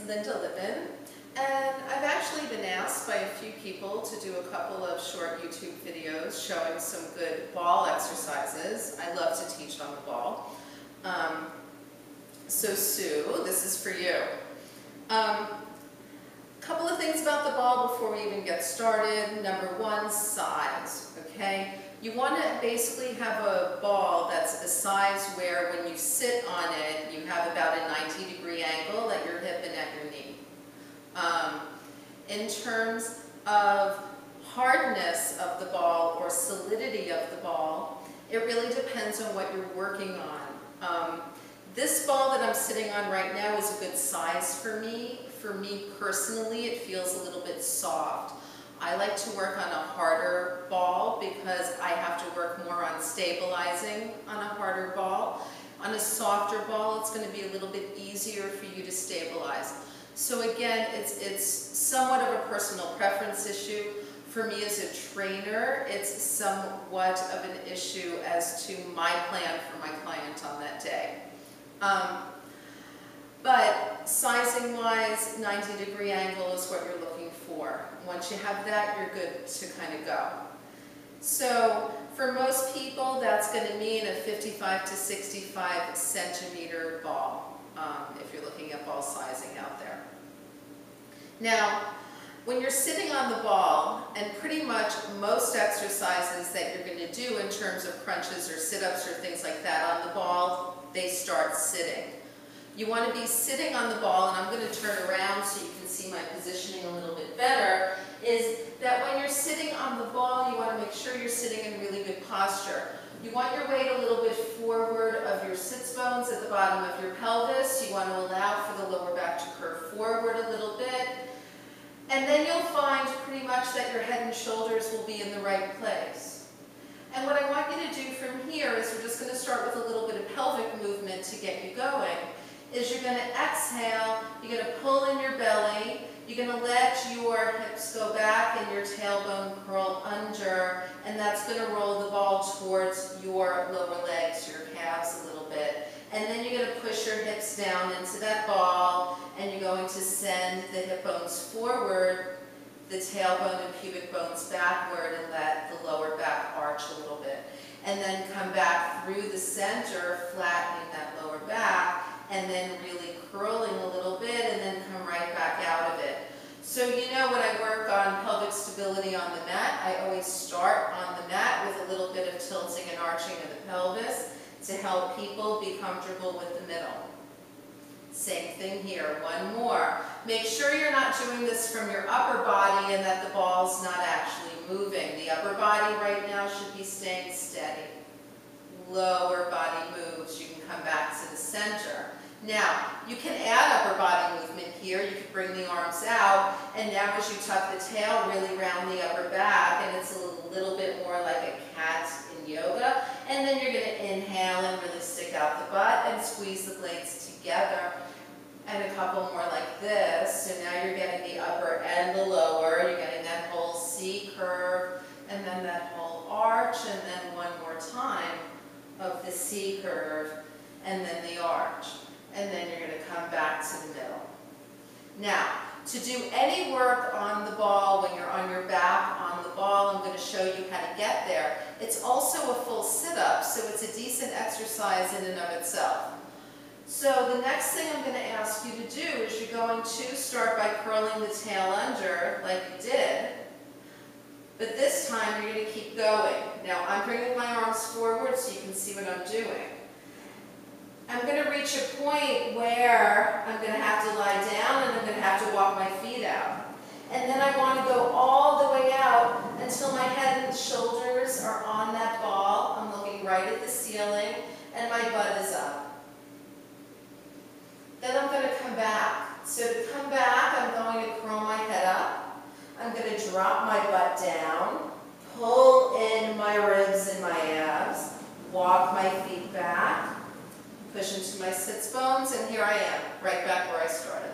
Lynda Lippin, and I've actually been asked by a few people to do a couple of short YouTube videos showing some good ball exercises. I love to teach on the ball. So Sue, this is for you. Couple of things about the ball before we even get started. Number one, size, okay? You want to basically have a ball that's a size where when you sit on it, you have about a 90-degree angle at your hip and at your knee. In terms of hardness of the ball or solidity of the ball, it really depends on what you're working on. This ball that I'm sitting on right now is a good size for me. For me personally, it feels a little bit soft. I like to work on a harder ball because I have to work more on stabilizing on a harder ball. On a softer ball, it's going to be a little bit easier for you to stabilize. So again, it's somewhat of a personal preference issue. For me as a trainer, it's somewhat of an issue as to my plan for my client on that day. But sizing-wise, 90-degree angle is what you're looking for. Once you have that, you're good to kind of go. So for most people, that's going to mean a 55 to 65 centimeter ball, if you're looking at ball sizing out there. Now, when you're sitting on the ball, and pretty much most exercises that you're going to do in terms of crunches or sit-ups or things like that on the ball, they start sitting. You want to be sitting on the ball, and I'm going to turn around so you can see my positioning a little bit better, is that when you're sitting on the ball, you want to make sure you're sitting in really good posture. You want your weight a little bit forward of your sits bones at the bottom of your pelvis. You want to allow for the lower back to curve forward a little bit. And then you'll find pretty much that your head and shoulders will be in the right place. And what I want you to do from here is we're just going to start with a little bit of pelvic movement to get you going. Is you're going to exhale, you're going to pull in your belly, you're going to let your hips go back and your tailbone curl under, and that's going to roll the ball towards your lower legs, your calves a little bit. And then you're going to push your hips down into that ball, and you're going to send the hip bones forward, the tailbone and pubic bones backward, and let the lower back arch a little bit. And then come back through the center, flattening that lower back, and then really curling a little bit, and then come right back out of it. So you know when I work on pelvic stability on the mat, I always start on the mat with a little bit of tilting and arching of the pelvis to help people be comfortable with the middle. Same thing here, one more. Make sure you're not doing this from your upper body and that the ball's not actually moving. The upper body right now should be staying steady. Lower body moves, you can come back to the center. Now, you can add upper body movement here. You can bring the arms out, and now as you tuck the tail really round the upper back, and it's a little bit more like a cat in yoga, and then you're going to inhale and really stick out the butt and squeeze the blades together, and a couple more like this. So now you're getting the upper and the lower. You're getting that whole C curve, and then that whole arch, and then one more time of the C curve, and then the arch. And then you're going to come back to the middle. Now, to do any work on the ball when you're on your back on the ball, I'm going to show you how to get there. It's also a full sit-up, so it's a decent exercise in and of itself. So the next thing I'm going to ask you to do is you're going to start by curling the tail under like you did. But this time you're going to keep going. Now I'm bringing my arms forward so you can see what I'm doing. I'm going to reach a point where I'm going to have to lie down and I'm going to have to walk my feet out. And then I want to go all the way out until my head and shoulders are on that ball. I'm looking right at the ceiling and my butt is up. Then I'm going to come back. So to come back, I'm going to curl my head up. I'm going to drop my butt down, pull in my ribs and my abs, walk my feet back, push into my sits bones, and here I am, right back where I started.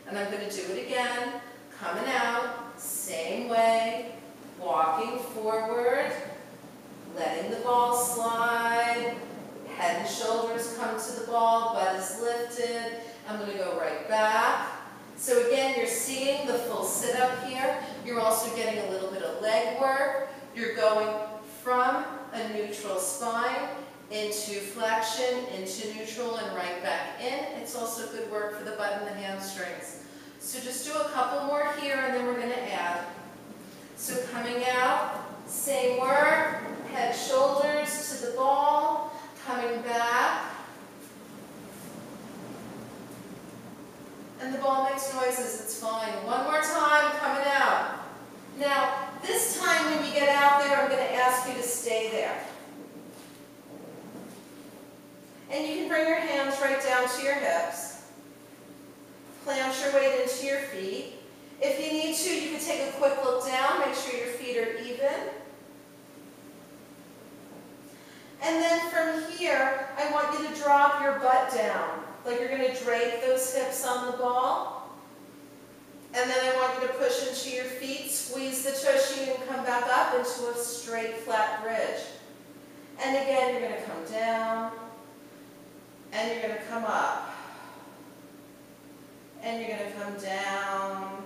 And I'm going to do it again, coming out, same way, walking forward, letting the ball slide, head and shoulders come to the ball, butt is lifted. I'm going to go right back, So again, you're seeing the full sit-up here. You're also getting a little bit of leg work. You're going from a neutral spine into flexion, into neutral, and right back in. It's also good work for the butt and the hamstrings. So just do a couple more here, and then we're going to add. So coming out, same work, head, shoulders to the ball, coming back. And the ball makes noises, it's fine. One more time, coming out. Now, this time when you get out there, I'm going to ask you to stay there. And you can bring your hands right down to your hips. Plant your weight into your feet. If you need to, you can take a quick look down, make sure your feet are even. And then from here, I want you to drop your butt down, like you're going to drape those hips on the ball. And then I want you to push into your feet, squeeze the tushy, and come back up into a straight, flat bridge. And again, you're going to come down, and you're going to come up, and you're going to come down.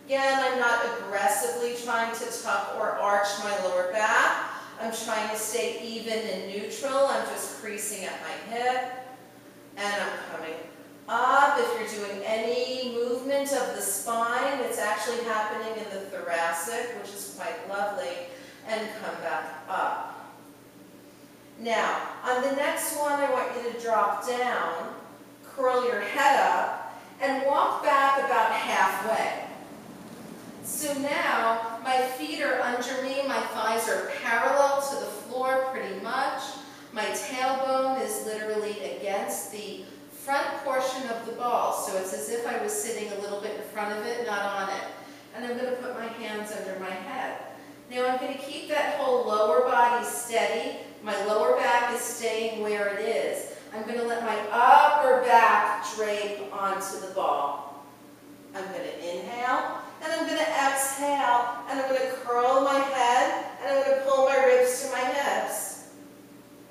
Again, I'm not aggressively trying to tuck or arch my lower back. I'm trying to stay even and neutral. I'm just creasing at my hip, and I'm coming up. If you're doing any movement of the spine, it's actually happening in the thoracic, which is quite lovely, and come back up. Now, on the next one, I want you to drop down, curl your head up, and walk back about halfway. So now, my feet are under me, my thighs are parallel to the floor pretty much. My tailbone is literally against the front portion of the ball, so it's as if I was sitting a little bit in front of it, not on it. And I'm going to put my hands under my head. Now I'm going to keep that whole lower body steady. My lower back is staying where it is. I'm going to let my upper back drape onto the ball. I'm going to inhale, and I'm going to exhale, and I'm going to curl my head, and I'm going to pull my ribs to my hips.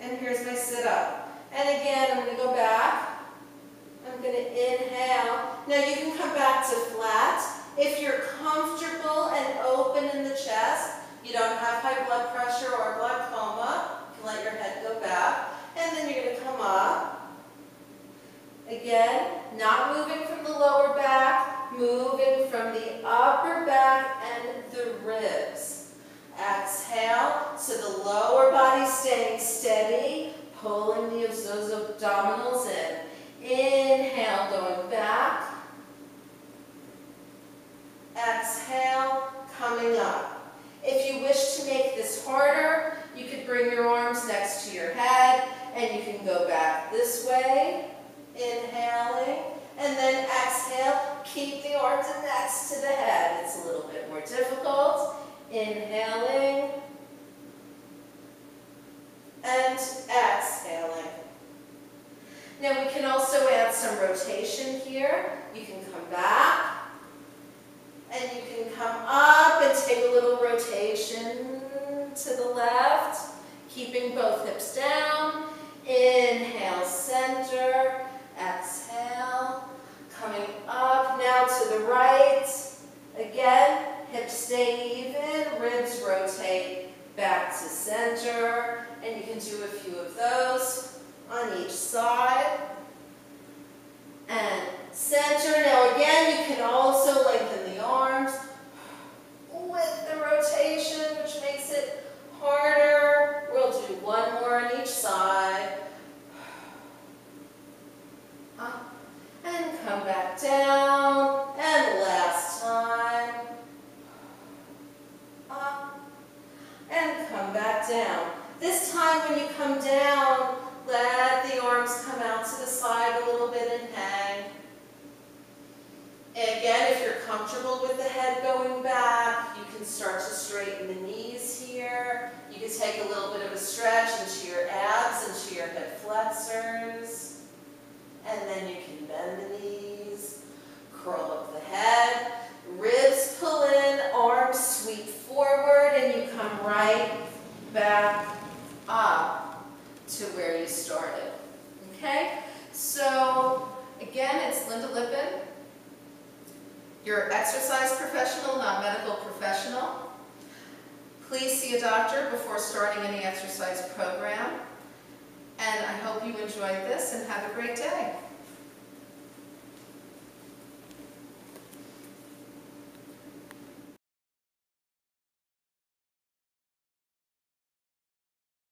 And here's my sit-up. And again, I'm going to go back. I'm going to inhale. Now you can come back to flat. If you're comfortable and open in the chest, you don't have high blood pressure or glaucoma, you can let your head go back. And then you're going to come up. Again, not moving from the lower back, moving from the upper back and the ribs. Exhale, so the lower body staying steady, pulling those abdominals in. Inhale, going back. Exhale, coming up. If you wish to make this harder, you could bring your arms next to your head, and you can go back this way, inhaling, and then exhale, keep the arms next to the head. It's a little bit more difficult. Inhaling, and exhaling. Now we can also add some rotation here. You can come back, and you can come up and take a little rotation to the left, keeping both hips down. Inhale, center, exhale, coming up now to the right. Again, hips stay even, ribs rotate back to center, and you can do a few of those on each side. And center. Now again, you can also lengthen the arms with the rotation, which makes it harder. We'll do one more on each side. Up and come back down. And last time. Up and come back down. This time when you come down, let the arms come out to the side a little bit and hang. And again, if you're comfortable with the head going back, you can start to straighten the knees here. You can take a little bit of a stretch into your abs, into your hip flexors. And then you can bend the knees, curl up the head, ribs pull in, arms sweep forward, and you come right back up to where you started. Okay? So, again, it's Lynda Lippin. You're an exercise professional, not medical professional. Please see a doctor before starting any exercise program. And I hope you enjoyed this and have a great day.